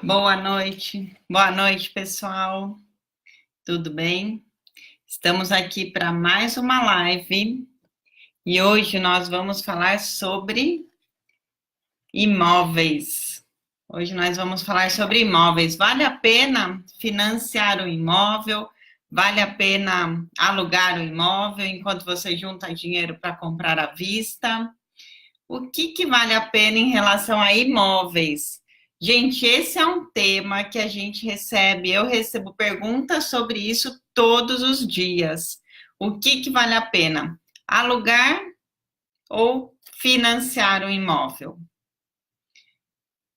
Boa noite, pessoal. Tudo bem? Estamos aqui para mais uma live e hoje nós vamos falar sobre imóveis. Hoje nós vamos falar sobre imóveis. Vale a pena financiar o imóvel? Vale a pena alugar o imóvel enquanto você junta dinheiro para comprar à vista? O que vale a pena em relação a imóveis? Gente, esse é um tema que a gente recebe, eu recebo perguntas sobre isso todos os dias. O que vale a pena? Alugar ou financiar um imóvel?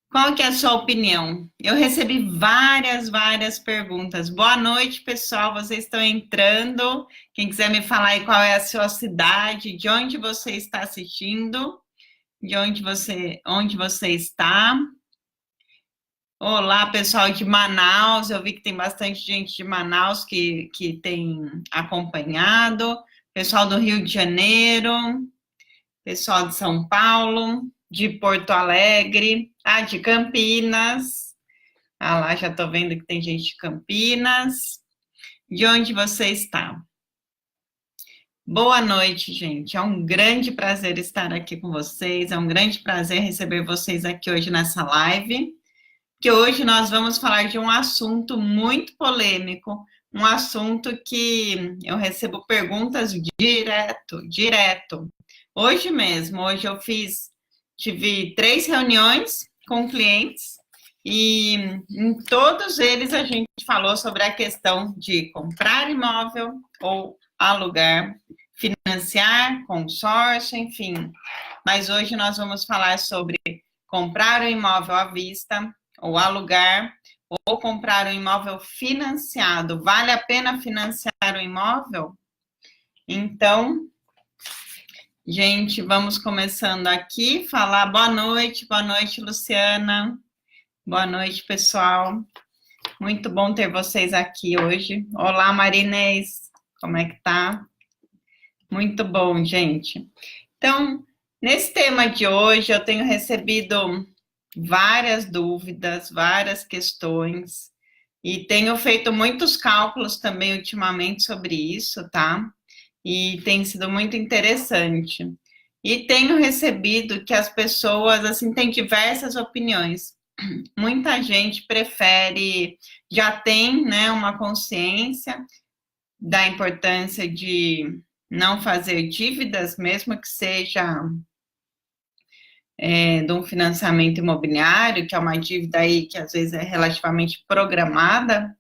Qual que é a sua opinião? Eu recebi várias perguntas. Boa noite, pessoal, vocês estão entrando. Quem quiser me falar aí qual é a sua cidade, de onde você está assistindo, de onde você está. Olá, pessoal de Manaus, eu vi que tem bastante gente de Manaus que tem acompanhado, pessoal do Rio de Janeiro, pessoal de São Paulo, de Porto Alegre, de Campinas, lá já estou vendo que tem gente de Campinas, de onde você está? Boa noite, gente, é um grande prazer estar aqui com vocês, é um grande prazer receber vocês aqui hoje nessa live, que hoje nós vamos falar de um assunto muito polêmico, um assunto que eu recebo perguntas direto. Hoje mesmo, eu tive 3 reuniões com clientes e em todos eles a gente falou sobre a questão de comprar imóvel ou alugar, financiar, consórcio, enfim. Mas hoje nós vamos falar sobre comprar o imóvel à vista, ou alugar, ou comprar um imóvel financiado. Vale a pena financiar o imóvel? Então, gente, vamos começando aqui, falar boa noite, Luciana, boa noite, pessoal, muito bom ter vocês aqui hoje. Olá, Marinês, como é que tá? Muito bom, gente. Então, nesse tema de hoje, eu tenho recebido várias dúvidas, várias questões, e tenho feito muitos cálculos também ultimamente sobre isso, tá? E tem sido muito interessante. E tenho recebido que as pessoas, assim, têm diversas opiniões. Muita gente prefere, já tem, né, uma consciência da importância de não fazer dívidas, mesmo que seja de um financiamento imobiliário, que é uma dívida aí que às vezes é relativamente programada,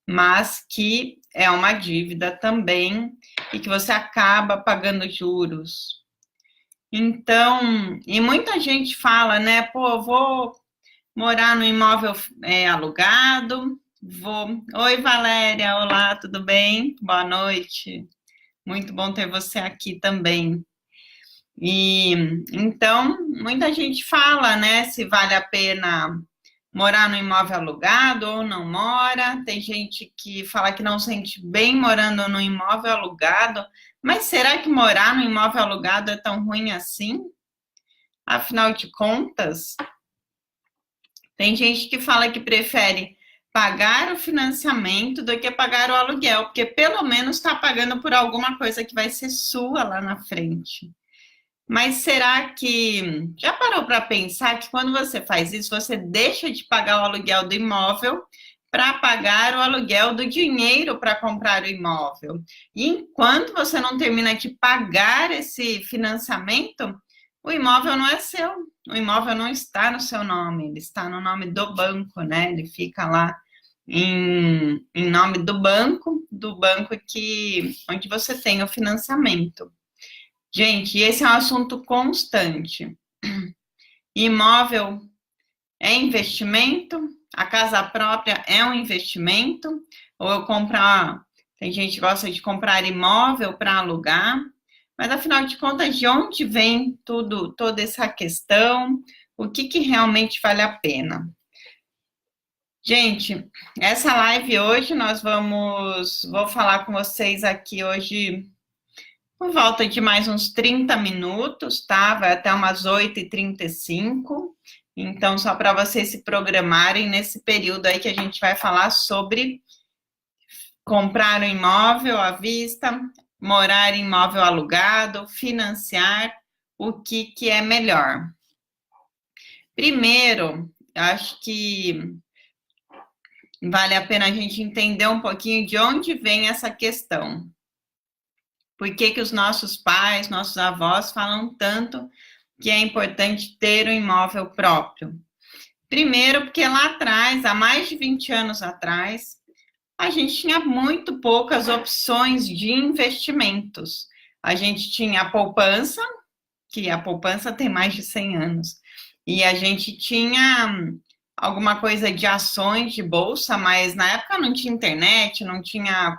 mas que é uma dívida também e que você acaba pagando juros. Então, e muita gente fala, né, pô, vou morar no imóvel alugado, Oi, Valéria, olá, tudo bem? Boa noite. Muito bom ter você aqui também. E então, muita gente fala, né, se vale a pena morar no imóvel alugado ou não mora. Tem gente que fala que não sente bem morando no imóvel alugado, mas será que morar no imóvel alugado é tão ruim assim? Afinal de contas, tem gente que fala que prefere pagar o financiamento do que pagar o aluguel, porque pelo menos está pagando por alguma coisa que vai ser sua lá na frente. Mas será que já parou para pensar que quando você faz isso, você deixa de pagar o aluguel do imóvel para pagar o aluguel do dinheiro para comprar o imóvel? E enquanto você não termina de pagar esse financiamento, o imóvel não é seu, o imóvel não está no seu nome, ele está no nome do banco, né? Ele fica lá em nome do banco onde você tem o financiamento. Gente, esse é um assunto constante. Imóvel é investimento? A casa própria é um investimento? Ou eu comprar... Tem gente que gosta de comprar imóvel para alugar. Mas, afinal de contas, de onde vem toda essa questão? O que realmente vale a pena? Gente, essa live hoje vou falar com vocês aqui hoje por volta de mais uns 30 minutos, tá? Vai até umas 8h35. Então, só para vocês se programarem nesse período aí que a gente vai falar sobre comprar um imóvel à vista, morar em imóvel alugado, financiar, o que é melhor. Primeiro, acho que vale a pena a gente entender um pouquinho de onde vem essa questão. Por que os nossos pais, nossos avós falam tanto que é importante ter um imóvel próprio? Primeiro, porque lá atrás, há mais de 20 anos atrás, a gente tinha muito poucas opções de investimentos. A gente tinha a poupança, que a poupança tem mais de 100 anos, e a gente tinha alguma coisa de ações de bolsa, mas na época não tinha internet, não tinha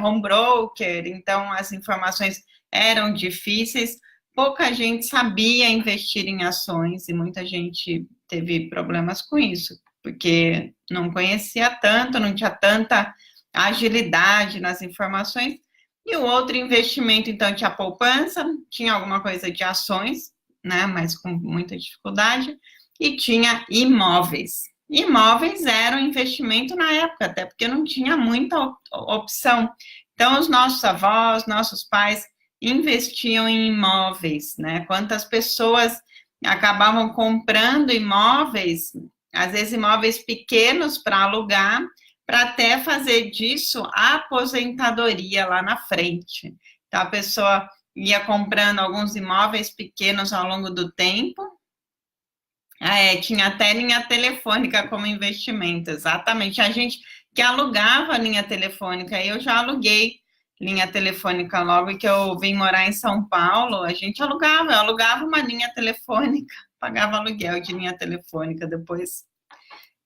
home broker, então as informações eram difíceis, pouca gente sabia investir em ações e muita gente teve problemas com isso, porque não conhecia tanto, não tinha tanta agilidade nas informações. E o outro investimento, então, tinha poupança, tinha alguma coisa de ações, né, mas com muita dificuldade, e tinha imóveis. Imóveis eram investimento na época, até porque não tinha muita opção. Então, os nossos avós, nossos pais investiam em imóveis, né? Quantas pessoas acabavam comprando imóveis, às vezes imóveis pequenos para alugar, para até fazer disso a aposentadoria lá na frente. Então, a pessoa ia comprando alguns imóveis pequenos ao longo do tempo. Tinha até linha telefônica como investimento, exatamente. A gente que alugava linha telefônica, eu já aluguei linha telefônica logo que eu vim morar em São Paulo, a gente eu alugava uma linha telefônica, pagava aluguel de linha telefônica, depois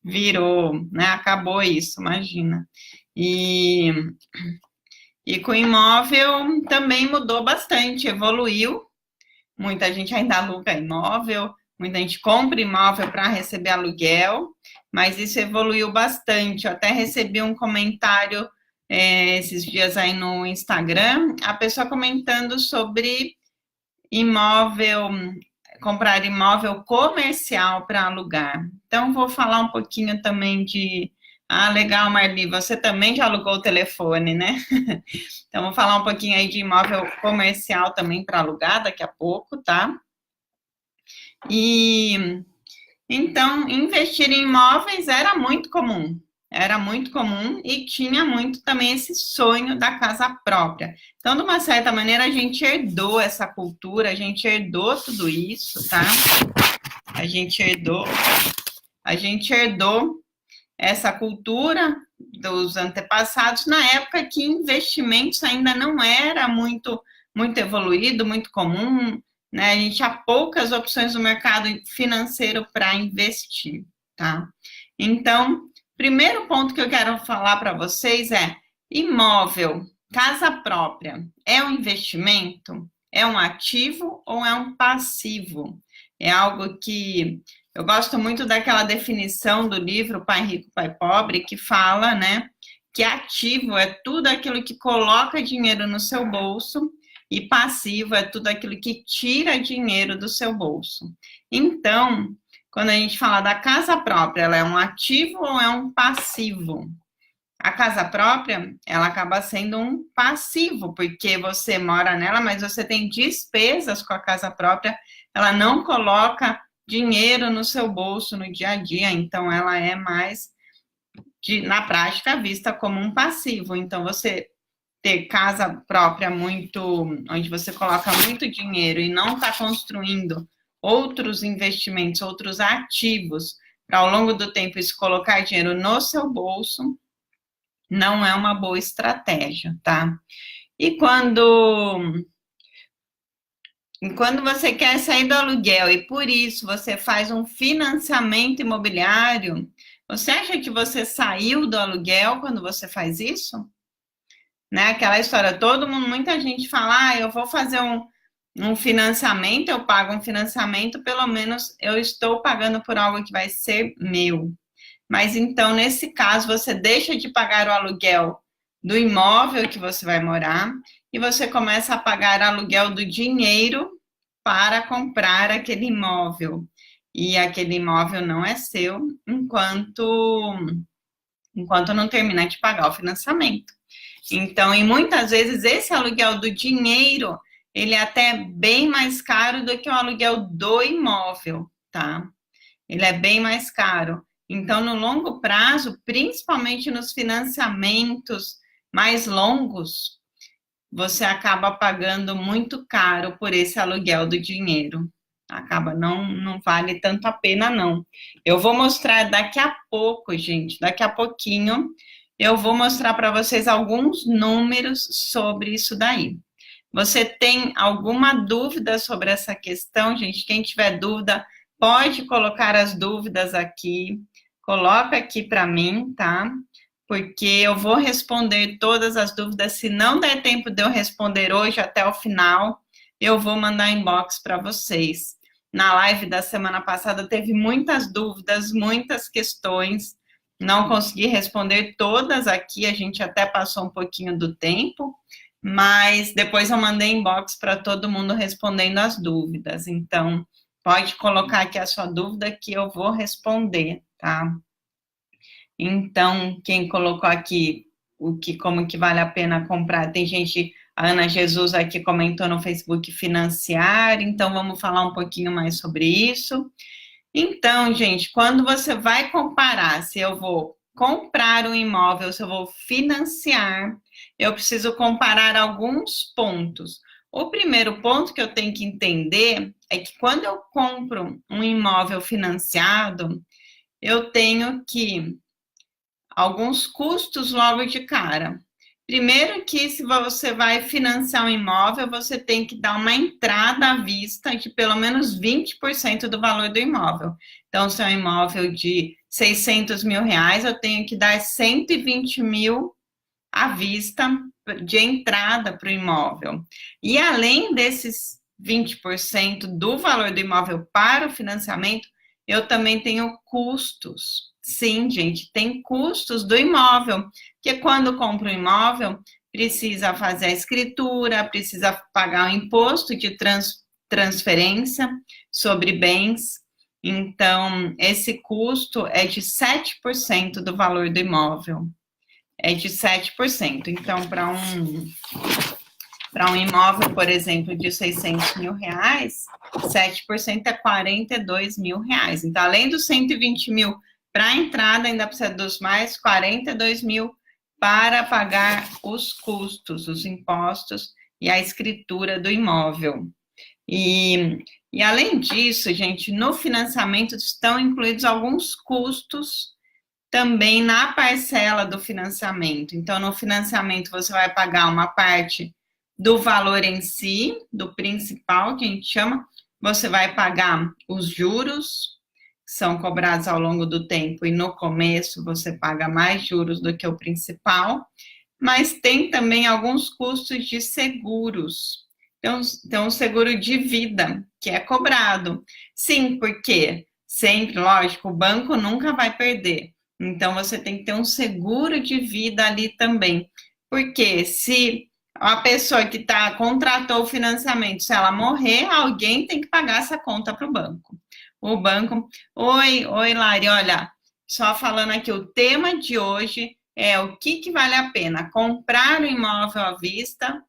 virou, né, acabou isso, imagina. E com imóvel também mudou bastante, evoluiu, muita gente ainda aluga imóvel, muita gente compra imóvel para receber aluguel, mas isso evoluiu bastante. Eu até recebi um comentário esses dias aí no Instagram, a pessoa comentando sobre imóvel, comprar imóvel comercial para alugar. Então, vou falar um pouquinho também de... Ah, legal, Marli, você também já alugou o telefone, né? Então, vou falar um pouquinho aí de imóvel comercial também para alugar daqui a pouco, tá? E então, investir em imóveis era muito comum e tinha muito também esse sonho da casa própria. Então, de uma certa maneira, a gente herdou essa cultura, a gente herdou tudo isso, tá? A gente herdou essa cultura dos antepassados na época que investimentos ainda não era muito evoluído, muito comum, né? A gente tinha poucas opções no mercado financeiro para investir, tá? Então, primeiro ponto que eu quero falar para vocês é: imóvel, casa própria, é um investimento? É um ativo ou é um passivo? É algo que eu gosto muito daquela definição do livro Pai Rico, Pai Pobre, que fala, né, que ativo é tudo aquilo que coloca dinheiro no seu bolso e passivo é tudo aquilo que tira dinheiro do seu bolso. Então, quando a gente fala da casa própria, ela é um ativo ou é um passivo? A casa própria, ela acaba sendo um passivo, porque você mora nela, mas você tem despesas com a casa própria, ela não coloca dinheiro no seu bolso no dia a dia, então ela é mais, na prática, vista como um passivo. Então, você ter casa própria onde você coloca muito dinheiro e não está construindo outros investimentos, outros ativos, para ao longo do tempo isso colocar dinheiro no seu bolso, não é uma boa estratégia, tá? E quando você quer sair do aluguel e por isso você faz um financiamento imobiliário, você acha que você saiu do aluguel quando você faz isso? Né? Aquela história, muita gente fala, eu vou fazer um financiamento, eu pago um financiamento, pelo menos eu estou pagando por algo que vai ser meu. Mas então, nesse caso, você deixa de pagar o aluguel do imóvel que você vai morar e você começa a pagar aluguel do dinheiro para comprar aquele imóvel. e aquele imóvel não é seu enquanto não terminar de pagar o financiamento. Então, e muitas vezes esse aluguel do dinheiro, ele é até bem mais caro do que o aluguel do imóvel, tá? Ele é bem mais caro. Então, no longo prazo, principalmente nos financiamentos mais longos, você acaba pagando muito caro por esse aluguel do dinheiro. Acaba, não vale tanto a pena, não. Eu vou mostrar daqui a pouco, gente, daqui a pouquinho, eu vou mostrar para vocês alguns números sobre isso daí. Você tem alguma dúvida sobre essa questão, gente? Quem tiver dúvida, pode colocar as dúvidas aqui. Coloca aqui para mim, tá? Porque eu vou responder todas as dúvidas. Se não der tempo de eu responder hoje até o final, eu vou mandar inbox para vocês. Na live da semana passada teve muitas dúvidas, muitas questões. Não consegui responder todas aqui, a gente até passou um pouquinho do tempo, mas depois eu mandei inbox para todo mundo respondendo as dúvidas. Então, pode colocar aqui a sua dúvida que eu vou responder, tá? Então, quem colocou aqui como que vale a pena comprar? Tem gente, a Ana Jesus aqui comentou no Facebook financiar, então vamos falar um pouquinho mais sobre isso. Então, gente, quando você vai comparar se eu vou comprar um imóvel, se eu vou financiar, eu preciso comparar alguns pontos. O primeiro ponto que eu tenho que entender é que quando eu compro um imóvel financiado, eu tenho que alguns custos logo de cara. Primeiro que se você vai financiar um imóvel, você tem que dar uma entrada à vista de pelo menos 20% do valor do imóvel. Então, se é um imóvel de 600 mil reais, eu tenho que dar 120 mil à vista de entrada para o imóvel. E além desses 20% do valor do imóvel para o financiamento, eu também tenho custos. Sim, gente, tem custos do imóvel, porque quando compra um imóvel, precisa fazer a escritura, precisa pagar o imposto de transferência sobre bens. Então, esse custo é de 7% do valor do imóvel. É de 7%. Então, para um imóvel, por exemplo, de 600 mil reais, 7% é 42 mil reais. Então, além dos 120 mil para a entrada, ainda precisa dos mais 42 mil para pagar os custos, os impostos e a escritura do imóvel. E além disso, gente, no financiamento estão incluídos alguns custos também na parcela do financiamento. Então, no financiamento, você vai pagar uma parte do valor em si, do principal, que a gente chama, você vai pagar os juros, que são cobrados ao longo do tempo, e no começo você paga mais juros do que o principal, mas tem também alguns custos de seguros. Então, tem um seguro de vida, que é cobrado. Sim, porque sempre, lógico, o banco nunca vai perder. Então, você tem que ter um seguro de vida ali também. Porque se a pessoa que contratou o financiamento, se ela morrer, alguém tem que pagar essa conta para o banco. O banco... Oi, Lari, olha, só falando aqui, o tema de hoje é o que vale a pena, comprar o imóvel à vista,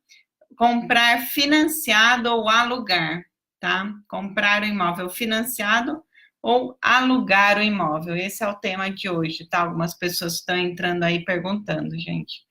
comprar financiado ou alugar, tá? Comprar o imóvel financiado ou alugar o imóvel. Esse é o tema de hoje, tá? Algumas pessoas estão entrando aí perguntando, gente.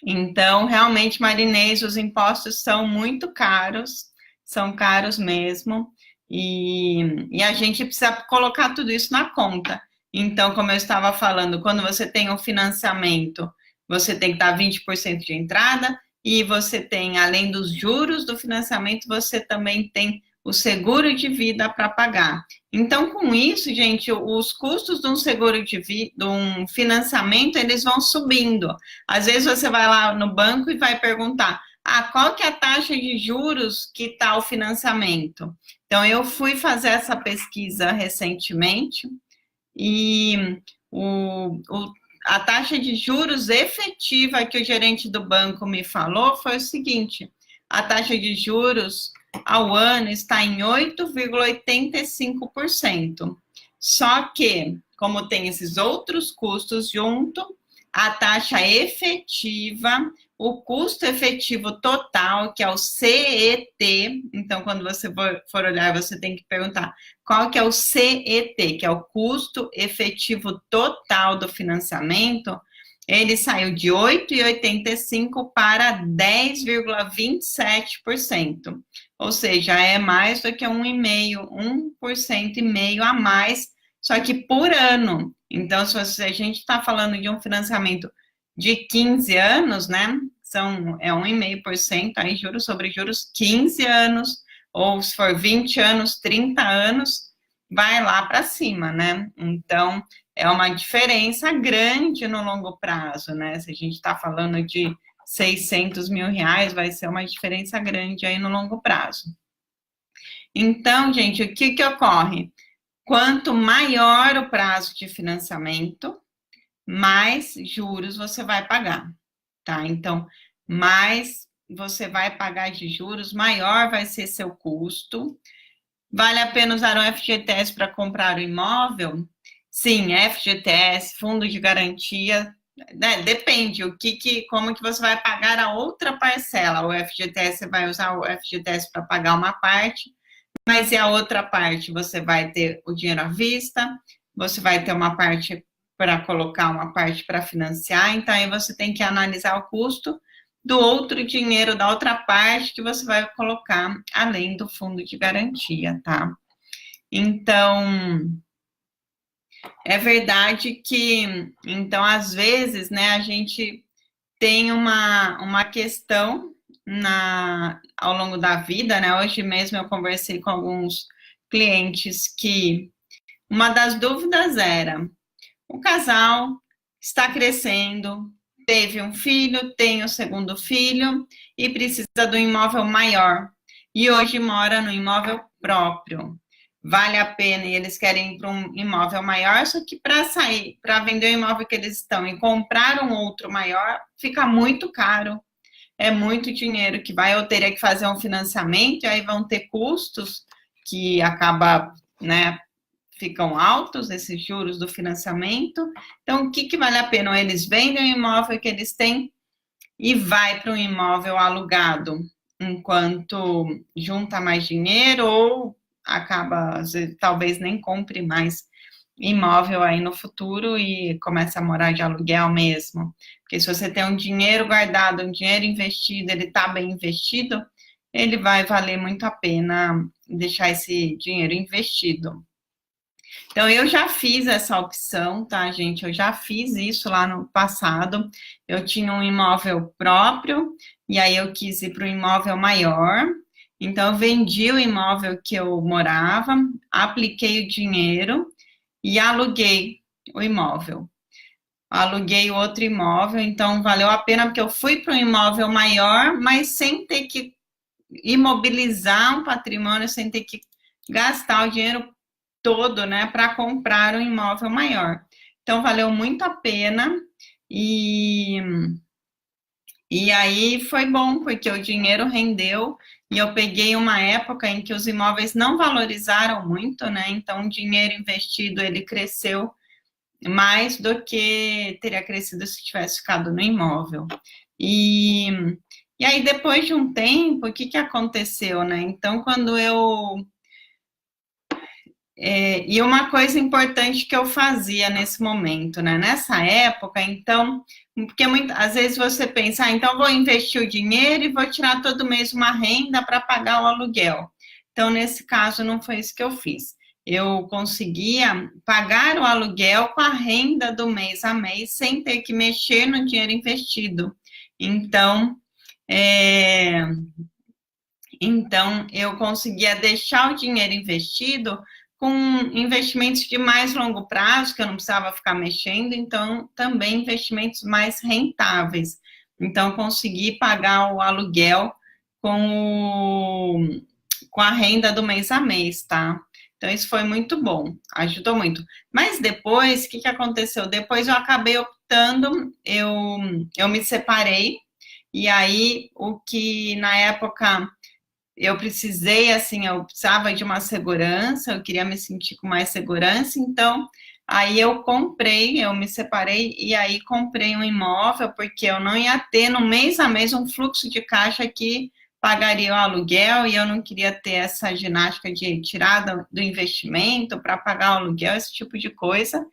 Então, realmente, Marinês, os impostos são muito caros, são caros mesmo, e a gente precisa colocar tudo isso na conta. Então, como eu estava falando, quando você tem um financiamento, você tem que dar 20% de entrada, e você tem, além dos juros do financiamento, você também tem o seguro de vida para pagar. Então, com isso, gente, os custos de um seguro de vida, de um financiamento, eles vão subindo. Às vezes você vai lá no banco e vai perguntar, qual que é a taxa de juros que está o financiamento? Então, eu fui fazer essa pesquisa recentemente e a taxa de juros efetiva que o gerente do banco me falou foi o seguinte, a taxa de juros ao ano está em 8,85%. Só que, como tem esses outros custos junto, a taxa efetiva, o custo efetivo total, que é o CET, então, quando você for olhar, você tem que perguntar qual que é o CET, que é o custo efetivo total do financiamento, ele saiu de 8,85% para 10,27%. Ou seja, é mais do que 1,5% e meio a mais, só que por ano. Então, se a gente está falando de um financiamento de 15 anos, né? É 1,5%, aí juros sobre juros, 15 anos, ou se for 20 anos, 30 anos, vai lá para cima, né? Então, é uma diferença grande no longo prazo, né? Se a gente está falando de 600 mil reais, vai ser uma diferença grande aí no longo prazo. Então, gente, o que ocorre? Quanto maior o prazo de financiamento, mais juros você vai pagar, tá? Então, mais você vai pagar de juros, maior vai ser seu custo. Vale a pena usar o FGTS para comprar o imóvel? Sim, FGTS, fundo de garantia, né? Depende, como que você vai pagar a outra parcela. O FGTS, você vai usar o FGTS para pagar uma parte, mas e a outra parte? Você vai ter o dinheiro à vista, você vai ter uma parte para colocar, uma parte para financiar, então aí você tem que analisar o custo do outro dinheiro, da outra parte que você vai colocar, além do fundo de garantia, tá? Então, é verdade que, então, às vezes, né, a gente tem uma questão ao longo da vida, né? Hoje mesmo eu conversei com alguns clientes que uma das dúvidas era: o casal está crescendo, teve um filho, tem o segundo filho e precisa de um imóvel maior. E hoje mora no imóvel próprio. Vale a pena, e eles querem ir para um imóvel maior, só que para vender o imóvel que eles estão e comprar um outro maior, fica muito caro. É muito dinheiro que vai, eu teria que fazer um financiamento, e aí vão ter custos que acaba, né, ficam altos, esses juros do financiamento. Então, o que vale a pena? Ou eles vendem o imóvel que eles têm e vai para um imóvel alugado, enquanto junta mais dinheiro, ou acaba, talvez nem compre mais imóvel aí no futuro e começa a morar de aluguel mesmo. Porque se você tem um dinheiro guardado, um dinheiro investido, ele está bem investido, ele vai valer muito a pena deixar esse dinheiro investido. Então, eu já fiz essa opção, tá, gente? Eu já fiz isso lá no passado. Eu tinha um imóvel próprio, e aí eu quis ir para um imóvel maior. Então, eu vendi o imóvel que eu morava, apliquei o dinheiro e aluguei o imóvel. Aluguei outro imóvel, então valeu a pena, porque eu fui para um imóvel maior, mas sem ter que imobilizar um patrimônio, sem ter que gastar o dinheiro todo, né, para comprar um imóvel maior. Então, valeu muito a pena e aí foi bom, porque o dinheiro rendeu e eu peguei uma época em que os imóveis não valorizaram muito, né, então o dinheiro investido, ele cresceu mais do que teria crescido se tivesse ficado no imóvel. E aí, depois de um tempo, o que aconteceu, né? Então, quando eu e uma coisa importante que eu fazia nesse momento, né? Nessa época, então, porque às vezes você pensa, então vou investir o dinheiro e vou tirar todo mês uma renda para pagar o aluguel. Então, nesse caso, não foi isso que eu fiz. Eu conseguia pagar o aluguel com a renda do mês a mês, sem ter que mexer no dinheiro investido. Então, eu conseguia deixar o dinheiro investido com investimentos de mais longo prazo, que eu não precisava ficar mexendo, então também investimentos mais rentáveis. Então, consegui pagar o aluguel com a renda do mês a mês, tá? Então, isso foi muito bom, ajudou muito. Mas depois, o que aconteceu? Depois eu acabei optando, eu me separei, e aí o que na época eu precisei, assim, eu precisava de uma segurança, eu queria me sentir com mais segurança, então, aí eu me separei e aí comprei um imóvel, porque eu não ia ter no mês a mês um fluxo de caixa que pagaria o aluguel, e eu não queria ter essa ginástica de tirar do investimento para pagar o aluguel, esse tipo de coisa.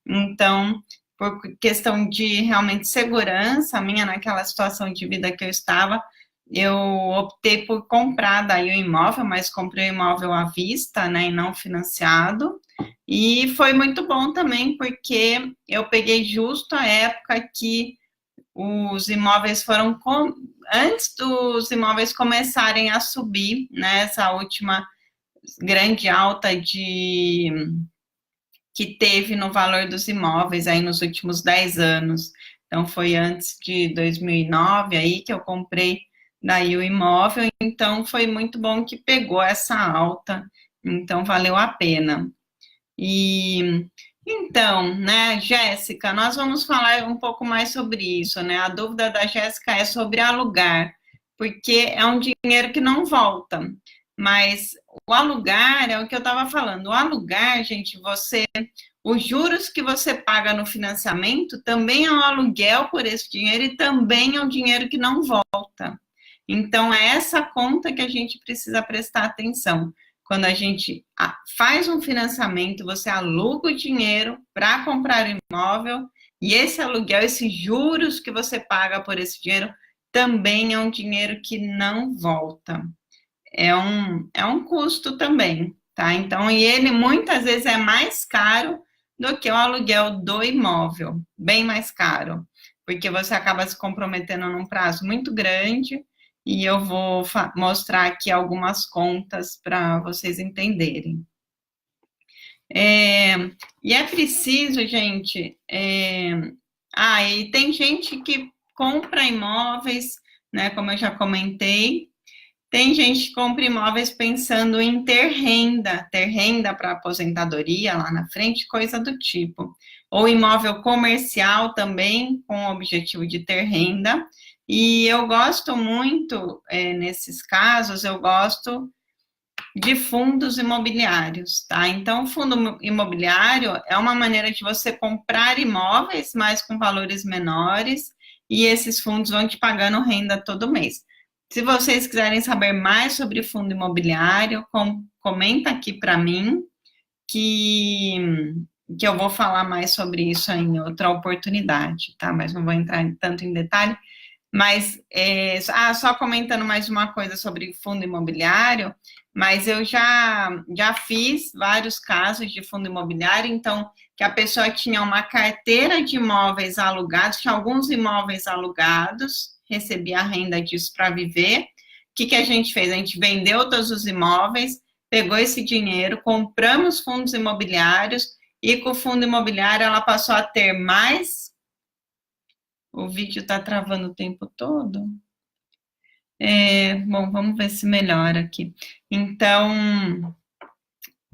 Então, por questão de realmente segurança minha naquela situação de vida que eu estava, eu optei por comprar daí o imóvel, mas comprei o imóvel à vista, né, e não financiado. E foi muito bom também, porque eu peguei justo a época que os imóveis foram antes dos imóveis começarem a subir, né, essa última grande alta que teve no valor dos imóveis aí nos últimos 10 anos. Então, foi antes de 2009 aí que eu comprei daí o imóvel, então foi muito bom que pegou essa alta, então valeu a pena. E então, né, Jéssica, nós vamos falar um pouco mais sobre isso, né? A dúvida da Jéssica é sobre alugar, porque é um dinheiro que não volta. Mas o alugar é o que eu estava falando. O alugar, gente, os juros que você paga no financiamento também é um aluguel por esse dinheiro e também é um dinheiro que não volta. Então, é essa conta que a gente precisa prestar atenção. Quando a gente faz um financiamento, você aluga o dinheiro para comprar o imóvel, e esse aluguel, esses juros que você paga por esse dinheiro, também é um dinheiro que não volta. É um custo também, tá? Então, e ele muitas vezes é mais caro do que o aluguel do imóvel, bem mais caro, porque você acaba se comprometendo num prazo muito grande, e eu vou mostrar aqui algumas contas para vocês entenderem. E é preciso, gente. E tem gente que compra imóveis, né? Como eu já comentei. Tem gente que compra imóveis pensando em ter renda para aposentadoria lá na frente, coisa do tipo. Ou imóvel comercial também, com o objetivo de ter renda. E eu gosto muito, nesses casos, eu gosto de fundos imobiliários, tá? Então, fundo imobiliário é uma maneira de você comprar imóveis, mas com valores menores, e esses fundos vão te pagando renda todo mês. Se vocês quiserem saber mais sobre fundo imobiliário, comenta aqui para mim, que eu vou falar mais sobre isso em outra oportunidade, tá? Mas não vou entrar tanto em detalhe. Mas, só comentando mais uma coisa sobre fundo imobiliário, mas eu já fiz vários casos de fundo imobiliário, então, que a pessoa tinha uma carteira de imóveis alugados, tinha alguns imóveis alugados, recebia a renda disso para viver. O que a gente fez? A gente vendeu todos os imóveis, pegou esse dinheiro, compramos fundos imobiliários, e com o fundo imobiliário ela passou a ter mais. O vídeo está travando o tempo todo. Bom, vamos ver se melhora aqui. Então,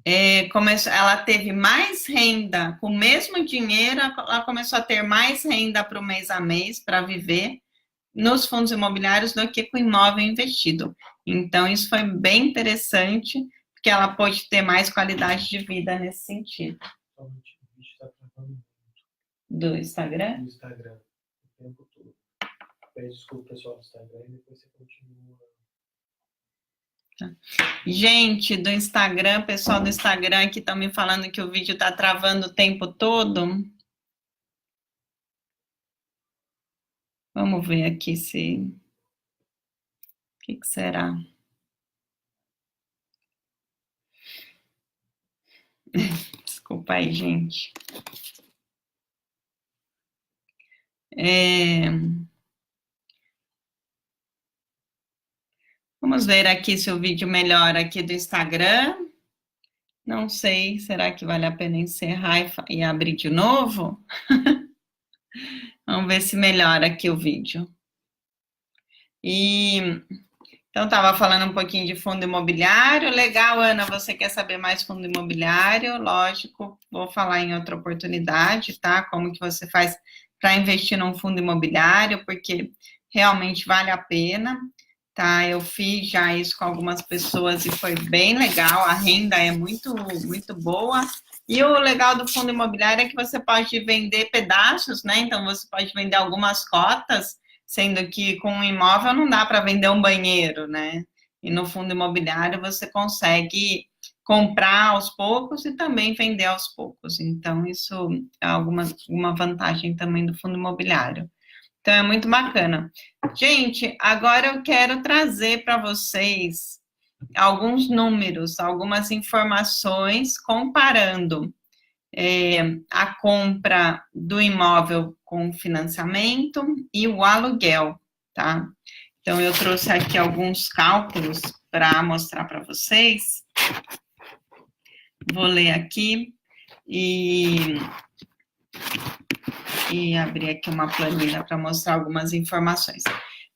ela teve mais renda, com o mesmo dinheiro, ela começou a ter mais renda para o mês a mês, para viver, nos fundos imobiliários, do que com imóvel investido. Então, isso foi bem interessante, porque ela pôde ter mais qualidade de vida nesse sentido. O vídeo está travando muito. Do Instagram? Do Instagram. O tempo todo. Pede desculpa, pessoal do Instagram, e depois você continua. Tá. Gente, do Instagram, pessoal do Instagram aqui estão me falando que o vídeo está travando o tempo todo. Vamos ver aqui se... O que será? Desculpa aí, gente. Vamos ver aqui se o vídeo melhora aqui do Instagram. Não sei, será que vale a pena encerrar e abrir de novo? Vamos ver se melhora aqui o vídeo. Então, estava falando um pouquinho de fundo imobiliário. Legal, Ana, você quer saber mais fundo imobiliário? Lógico, vou falar em outra oportunidade, tá? Como que você faz para investir num fundo imobiliário, porque realmente vale a pena. tá? Eu fiz já isso com algumas pessoas e foi bem legal, a renda é muito, muito boa. E o legal do fundo imobiliário é que você pode vender pedaços, né? Então, você pode vender algumas cotas, sendo que com um imóvel não dá para vender um banheiro, né? E no fundo imobiliário você consegue comprar aos poucos e também vender aos poucos. Então, isso é uma vantagem também do fundo imobiliário. Então, é muito bacana. Gente, agora eu quero trazer para vocês alguns números, algumas informações comparando a compra do imóvel com financiamento e o aluguel, tá? Então, eu trouxe aqui alguns cálculos para mostrar para vocês. Vou ler aqui e abrir aqui uma planilha para mostrar algumas informações.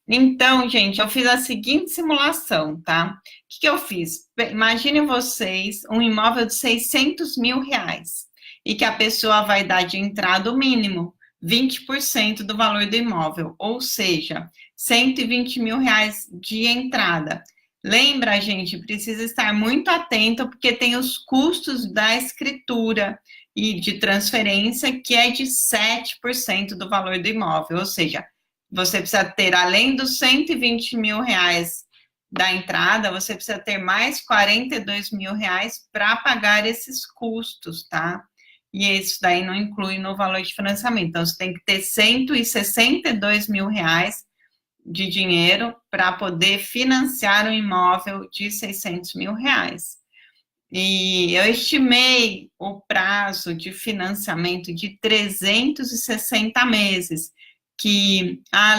Então, gente, eu fiz a seguinte simulação, tá? O que eu fiz? Imaginem vocês um imóvel de 600 mil reais e que a pessoa vai dar de entrada o mínimo 20% do valor do imóvel, ou seja, 120 mil reais de entrada. Lembra, gente, precisa estar muito atento porque tem os custos da escritura e de transferência, que é de 7% do valor do imóvel, ou seja, você precisa ter, além dos 120 mil reais da entrada, você precisa ter mais 42 mil reais para pagar esses custos, tá? E isso daí não inclui no valor de financiamento. Então, você tem que ter 162 mil reais de dinheiro para poder financiar um imóvel de 600 mil reais. E eu estimei o prazo de financiamento de 360 meses,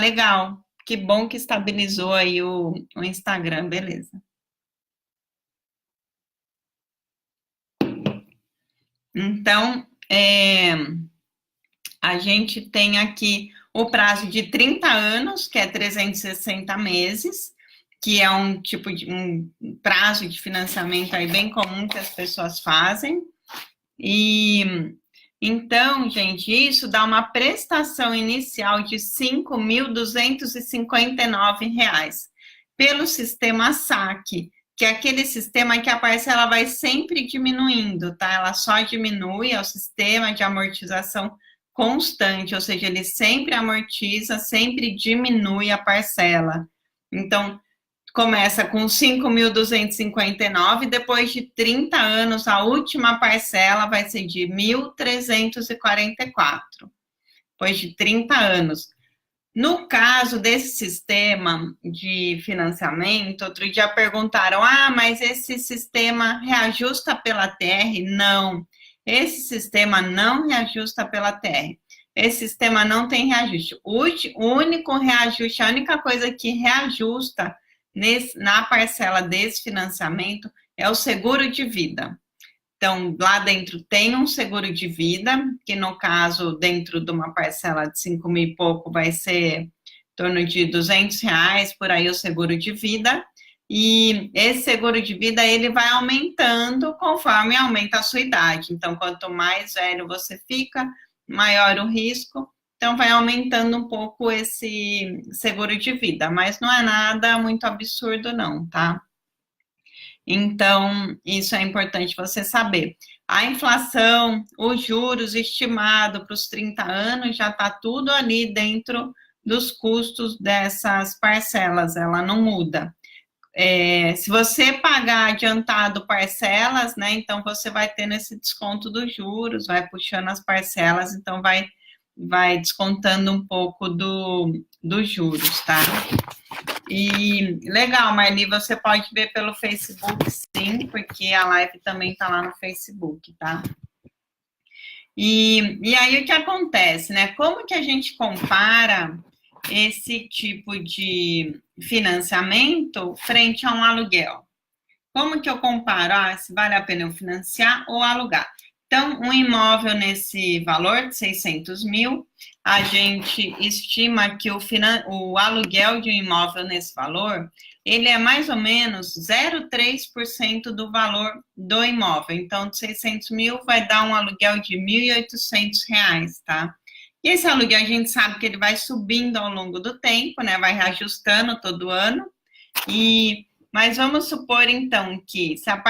legal, que bom que estabilizou aí o Instagram, beleza. Então, a gente tem aqui o prazo de 30 anos, que é 360 meses, que é um tipo de um prazo de financiamento aí bem comum que as pessoas fazem. E então, gente, isso dá uma prestação inicial de R$ 5.259 pelo sistema SAC, que é aquele sistema que a parcela vai sempre diminuindo, tá? Ela só diminui, é o sistema de amortização constante, ou seja, ele sempre amortiza, sempre diminui a parcela. Então, começa com 5.259, depois de 30 anos, a última parcela vai ser de 1.344, depois de 30 anos. No caso desse sistema de financiamento, outro dia perguntaram, mas esse sistema reajusta pela TR? Não, esse sistema não reajusta pela TR. Esse sistema não tem reajuste. O único reajuste, a única coisa que reajusta na parcela desse financiamento é o seguro de vida. Então, lá dentro tem um seguro de vida, que no caso, dentro de uma parcela de 5 mil e pouco, vai ser em torno de R$200, por aí o seguro de vida. E esse seguro de vida, ele vai aumentando conforme aumenta a sua idade. Então, quanto mais velho você fica, maior o risco. Então, vai aumentando um pouco esse seguro de vida, mas não é nada muito absurdo, não, tá? Então, isso é importante você saber. A inflação, os juros estimado para os 30 anos, já está tudo ali dentro dos custos dessas parcelas, ela não muda. Se você pagar adiantado parcelas, né, então você vai tendo esse desconto dos juros, vai puxando as parcelas, então vai descontando um pouco dos juros, tá? E legal, Marli, você pode ver pelo Facebook, sim, porque a live também tá lá no Facebook, tá? E aí o que acontece, né? Como que a gente compara esse tipo de financiamento frente a um aluguel? Como que eu comparo se vale a pena eu financiar ou alugar? Então, um imóvel nesse valor de 600 mil, a gente estima que o aluguel de um imóvel nesse valor, ele é mais ou menos 0,3% do valor do imóvel. Então, de 600 mil vai dar um aluguel de R$ 1.800, tá? E esse aluguel a gente sabe que ele vai subindo ao longo do tempo, né? Vai reajustando todo ano. Mas vamos supor, então, que se a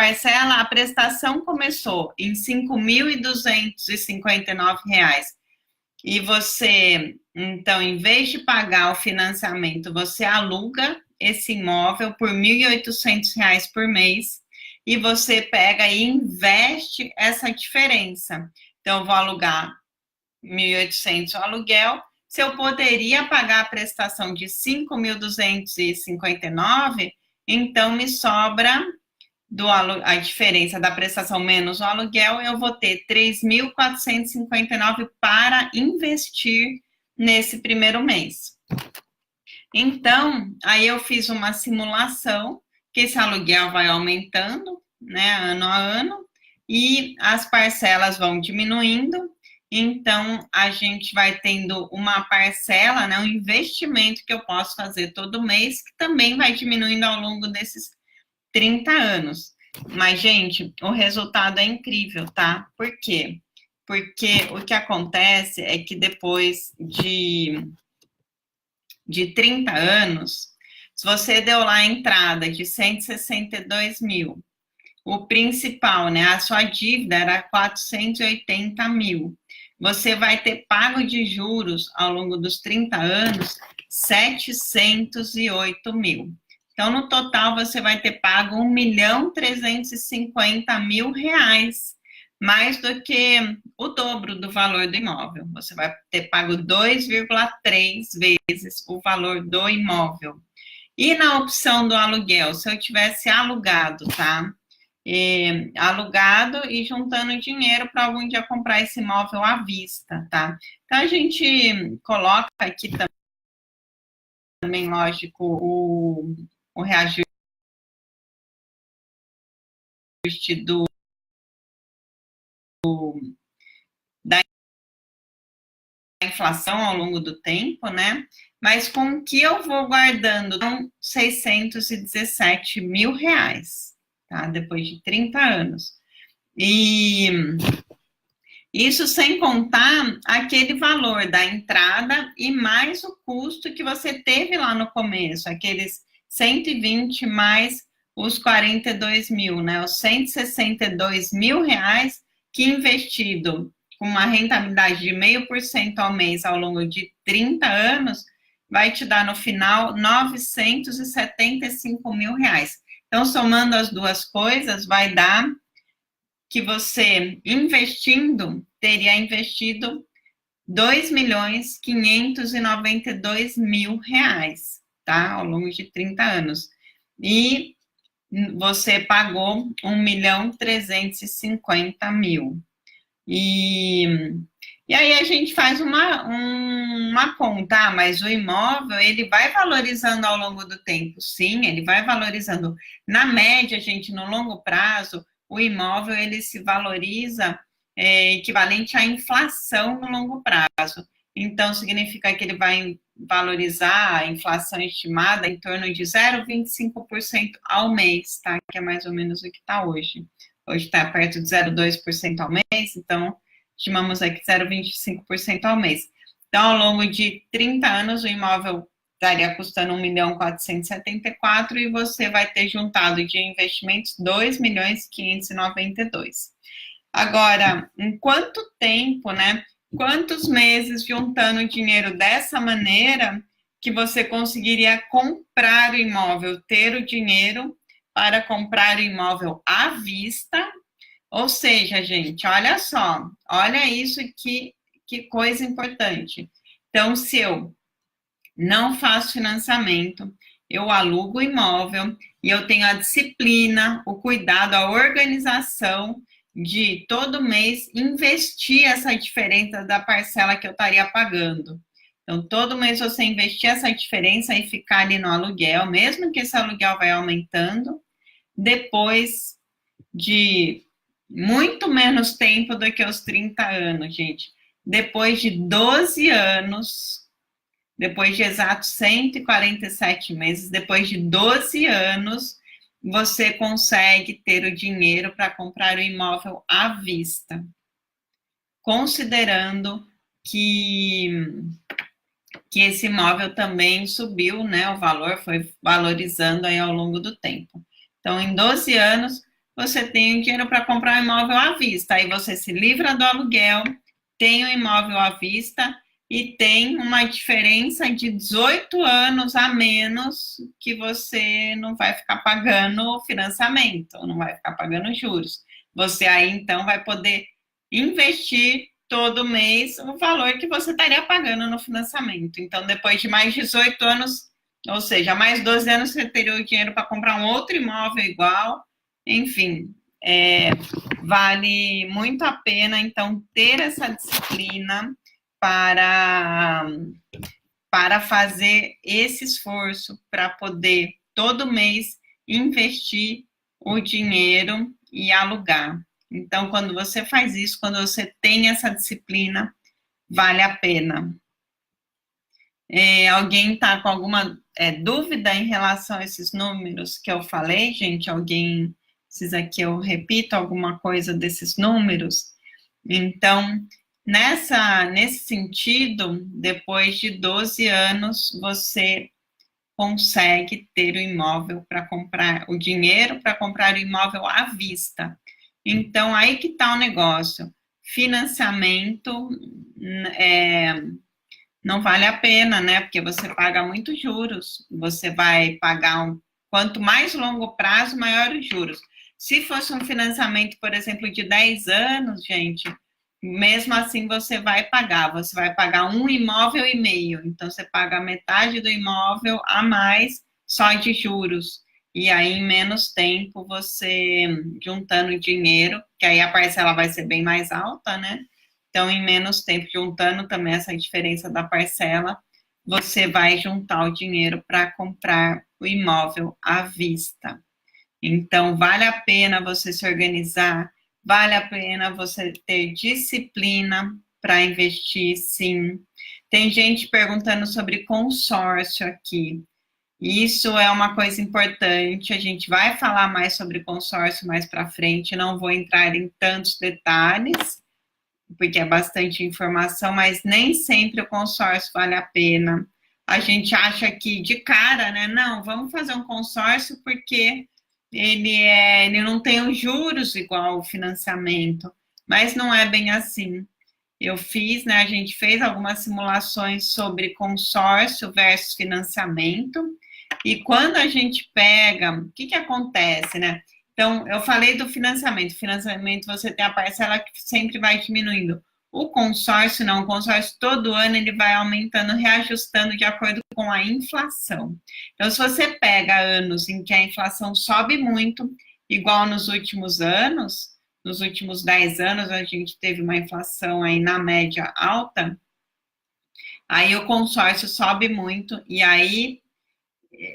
prestação começou em R$ 5.259, e você, então, em vez de pagar o financiamento, você aluga esse imóvel por R$ 1.800 por mês, e você pega e investe essa diferença. Então, eu vou alugar 1.800 o aluguel. Se eu poderia pagar a prestação de 5.259, então me sobra a diferença da prestação menos o aluguel, eu vou ter 3.459 para investir nesse primeiro mês. Então, aí eu fiz uma simulação, que esse aluguel vai aumentando, né, ano a ano, e as parcelas vão diminuindo. Então, a gente vai tendo uma parcela, né, um investimento que eu posso fazer todo mês, que também vai diminuindo ao longo desses 30 anos. Mas, gente, o resultado é incrível, tá? Por quê? Porque o que acontece é que depois de 30 anos, se você deu lá a entrada de 162 mil, o principal, né, a sua dívida era 480 mil, você vai ter pago de juros ao longo dos 30 anos 708 mil. Então, no total, você vai ter pago R$1.350.000, mais do que o dobro do valor do imóvel. Você vai ter pago 2,3 vezes o valor do imóvel. E na opção do aluguel, se eu tivesse alugado, tá? Alugado e juntando dinheiro para algum dia comprar esse imóvel à vista, tá? Então, a gente coloca aqui também, lógico, o reajuste da inflação ao longo do tempo, né? Mas com o que eu vou guardando são R$617.000, tá? Depois de 30 anos. E isso sem contar aquele valor da entrada e mais o custo que você teve lá no começo, aqueles 120 mais os 42 mil, né? Os 162 mil reais que investido com uma rentabilidade de 0,5% ao mês ao longo de 30 anos, vai te dar no final 975 mil reais. Então, somando as duas coisas, vai dar que você, investindo, teria investido R$2.592.000, tá? Ao longo de 30 anos. E você pagou R$1.350.000. E aí a gente faz uma conta, mas o imóvel, ele vai valorizando ao longo do tempo, sim, ele vai valorizando. Na média, gente, no longo prazo, o imóvel, ele se valoriza equivalente à inflação no longo prazo. Então, significa que ele vai valorizar a inflação estimada em torno de 0,25% ao mês, tá? Que é mais ou menos o que está hoje. Hoje está perto de 0,2% ao mês, então estimamos aqui 0,25% ao mês. Então, ao longo de 30 anos, o imóvel estaria custando 1.474.000 e você vai ter juntado de investimentos 2.592.000. Agora, em quanto tempo, né? Quantos meses juntando dinheiro dessa maneira que você conseguiria comprar o imóvel, ter o dinheiro para comprar o imóvel à vista? Ou seja, gente, olha só, olha isso que coisa importante. Então, se eu não faço financiamento, eu alugo o imóvel e eu tenho a disciplina, o cuidado, a organização de todo mês investir essa diferença da parcela que eu estaria pagando. Então, todo mês você investir essa diferença e ficar ali no aluguel, mesmo que esse aluguel vai aumentando, depois de muito menos tempo do que os 30 anos, gente. Depois de 12 anos, depois de exatos 147 meses, depois de 12 anos, você consegue ter o dinheiro para comprar o imóvel à vista. Considerando que que esse imóvel também subiu, né? O valor foi valorizando aí ao longo do tempo. Então, em 12 anos, você tem o dinheiro para comprar um imóvel à vista. Aí você se livra do aluguel, tem o imóvel à vista e tem uma diferença de 18 anos a menos que você não vai ficar pagando financiamento, não vai ficar pagando juros. Você aí, então, vai poder investir todo mês o valor que você estaria pagando no financiamento. Então, depois de mais 18 anos, ou seja, mais 12 anos, você teria o dinheiro para comprar um outro imóvel igual. Enfim, vale muito a pena, então, ter essa disciplina para fazer esse esforço, para poder, todo mês, investir o dinheiro e alugar. Então, quando você faz isso, quando você tem essa disciplina, vale a pena. Alguém está com alguma dúvida em relação a esses números que eu falei, gente? Alguém precisa que eu repita alguma coisa desses números? Então, nesse sentido, depois de 12 anos, você consegue ter o imóvel para comprar, o dinheiro para comprar o imóvel à vista. Então, aí que está o negócio. Financiamento não vale a pena, né? Porque você paga muitos juros. Você vai pagar quanto mais longo prazo, maior os juros. Se fosse um financiamento, por exemplo, de 10 anos, gente, mesmo assim você vai pagar 1,5 imóvel. Então, você paga metade do imóvel a mais só de juros. E aí, em menos tempo, você juntando dinheiro, que aí a parcela vai ser bem mais alta, né? Então, em menos tempo, juntando também essa diferença da parcela, você vai juntar o dinheiro para comprar o imóvel à vista. Então, vale a pena você se organizar, vale a pena você ter disciplina para investir, sim. Tem gente perguntando sobre consórcio aqui. Isso é uma coisa importante, a gente vai falar mais sobre consórcio mais para frente, não vou entrar em tantos detalhes, porque é bastante informação, mas nem sempre o consórcio vale a pena. A gente acha que de cara, né? Não, vamos fazer um consórcio porque ele não tem os juros igual o financiamento, mas não é bem assim. Eu fiz, né? A gente fez algumas simulações sobre consórcio versus financiamento, e quando a gente pega, o que acontece, né? Então, eu falei do financiamento. Financiamento, você tem a parcela que sempre vai diminuindo. O consórcio, não. O consórcio, todo ano, ele vai aumentando, reajustando de acordo com a inflação. Então, se você pega anos em que a inflação sobe muito, igual nos últimos anos, nos últimos 10 anos, a gente teve uma inflação aí na média alta, aí o consórcio sobe muito, e aí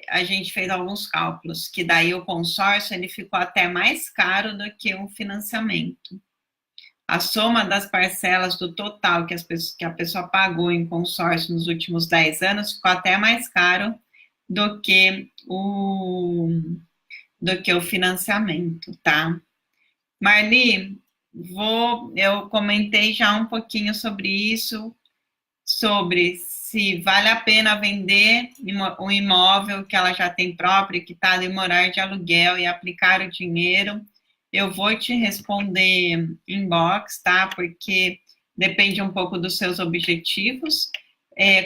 a gente fez alguns cálculos, que daí o consórcio ele ficou até mais caro do que um financiamento. A soma das parcelas do total que a pessoa pagou em consórcio nos últimos 10 anos ficou até mais caro do que o financiamento, tá? Marli, eu comentei já um pouquinho sobre isso, sobre se vale a pena vender um imóvel que ela já tem próprio, que está ali morar de aluguel e aplicar o dinheiro. Eu vou te responder inbox, tá? Porque depende um pouco dos seus objetivos.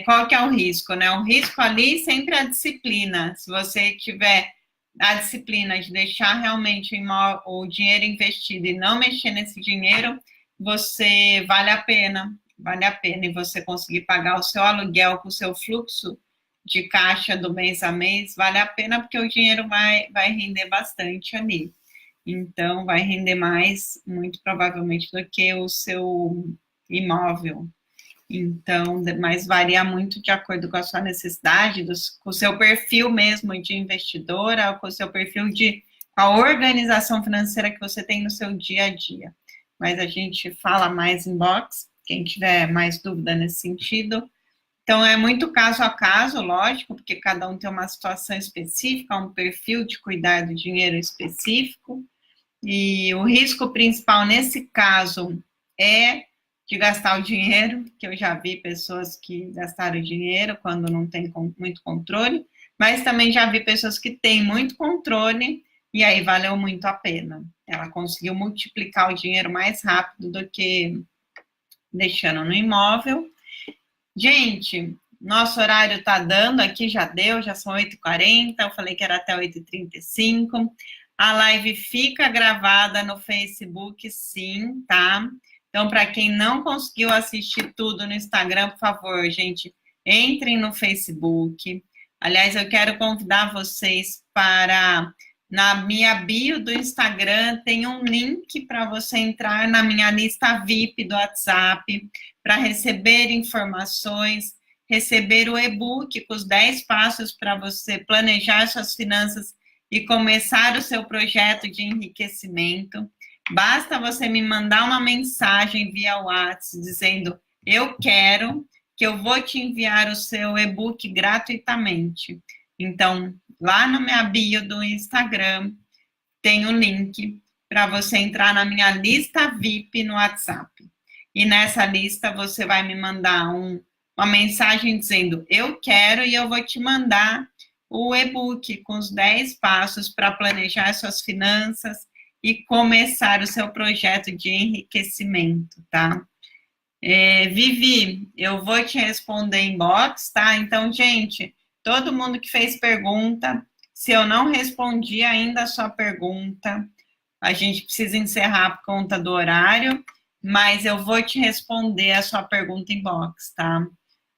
Qual que é o risco, né? O risco ali sempre é a disciplina. Se você tiver a disciplina de deixar realmente o dinheiro investido e não mexer nesse dinheiro, você vale a pena e você conseguir pagar o seu aluguel com o seu fluxo de caixa do mês a mês, vale a pena porque o dinheiro vai render bastante ali. Então, vai render mais, muito provavelmente, do que o seu imóvel. Então, mas varia muito de acordo com a sua necessidade, com o seu perfil mesmo de investidora, com o seu perfil com a organização financeira que você tem no seu dia a dia. Mas a gente fala mais em box, quem tiver mais dúvida nesse sentido. Então, é muito caso a caso, lógico, porque cada um tem uma situação específica, um perfil de cuidar do dinheiro específico, e o risco principal nesse caso é de gastar o dinheiro, que eu já vi pessoas que gastaram dinheiro quando não tem muito controle, mas também já vi pessoas que têm muito controle e aí valeu muito a pena. Ela conseguiu multiplicar o dinheiro mais rápido do que deixando no imóvel. Gente, nosso horário tá dando, aqui já deu, já são 8h40, eu falei que era até 8h35. A live fica gravada no Facebook, sim, tá? Então, para quem não conseguiu assistir tudo no Instagram, por favor, gente, entrem no Facebook. Aliás, eu quero convidar vocês para... Na minha bio do Instagram tem um link para você entrar na minha lista VIP do WhatsApp, para receber informações, receber o e-book com os 10 passos para você planejar suas finanças e começar o seu projeto de enriquecimento. Basta você me mandar uma mensagem via WhatsApp dizendo eu quero, que eu vou te enviar o seu e-book gratuitamente. Então, lá na minha bio do Instagram tem o link para você entrar na minha lista VIP no WhatsApp. E nessa lista você vai me mandar uma mensagem dizendo eu quero e eu vou te mandar o e-book com os 10 passos para planejar suas finanças e começar o seu projeto de enriquecimento, tá? Vivi, eu vou te responder em box, tá? Então, gente, todo mundo que fez pergunta, se eu não respondi ainda a sua pergunta, a gente precisa encerrar por conta do horário, mas eu vou te responder a sua pergunta em box, tá?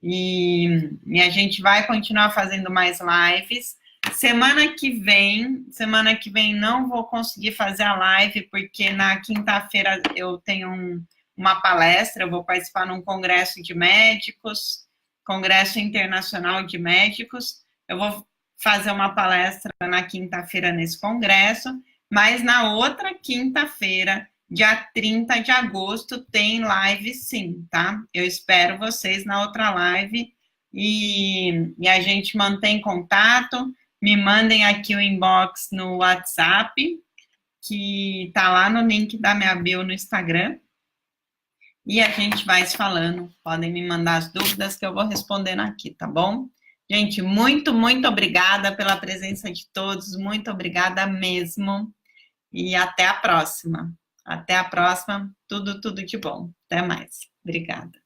E a gente vai continuar fazendo mais lives. Semana que vem não vou conseguir fazer a live, porque na quinta-feira eu tenho uma palestra, eu vou participar num congresso de médicos, Congresso Internacional de Médicos. Eu vou fazer uma palestra na quinta-feira nesse congresso, mas na outra quinta-feira, dia 30 de agosto, tem live sim, tá? Eu espero vocês na outra live e a gente mantém contato. Me mandem aqui o inbox no WhatsApp, que tá lá no link da minha bio no Instagram. E a gente vai se falando. Podem me mandar as dúvidas que eu vou respondendo aqui, tá bom? Gente, muito, muito obrigada pela presença de todos. Muito obrigada mesmo. E até a próxima. Até a próxima. Tudo, tudo de bom. Até mais. Obrigada.